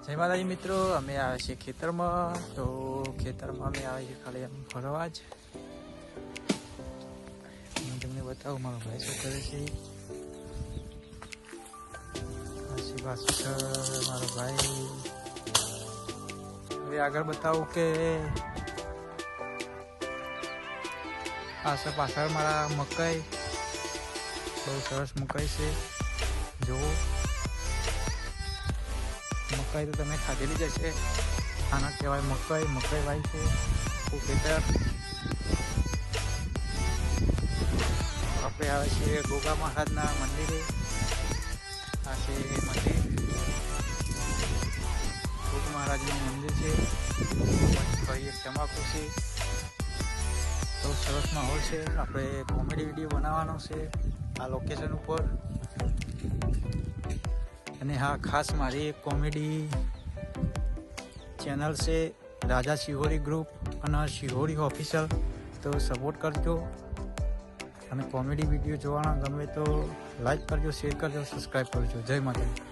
જય માતાજી મિત્રો, અમે આવ્યા છીએ ખેતરમાં. તો ખેતરમાં અમે આવ્યા છીએ ખાલી એમ ફરવા જ. હું તમને બતાવું મારો ભાઈ શું કરે છે. મારો ભાઈ હવે આગળ બતાવું કે પાછળ મારા મકાઈ બહુ સરસ મકાઈ છે. જુઓ, મકાઈ તો તમે ખાધેલી જ હશે. આના કહેવાય મકાઈ વાવી છે. ખેતર આપણે આવે છે ગોગા મહારાજના મંદિરે. આ છે મંદિર, ગોગા મહારાજનું મંદિર છે. એક તમાકુ છે. બહુ સરસ માહોલ છે. આપણે કોમેડી વિડીયો બનાવવાનો છે આ લોકેશન ઉપર. અને હા, ખાસ મારી એક કોમેડી ચેનલ છે, રાજા શિહોરી ગ્રુપ અને શિહોરી ઓફિશિયલ. તો સપોર્ટ કરજો અને કોમેડી વિડીયો જોવાના ગમે તો લાઈક કરજો, શેર કરજો, સબસ્ક્રાઈબ કરજો. જય માતાજી.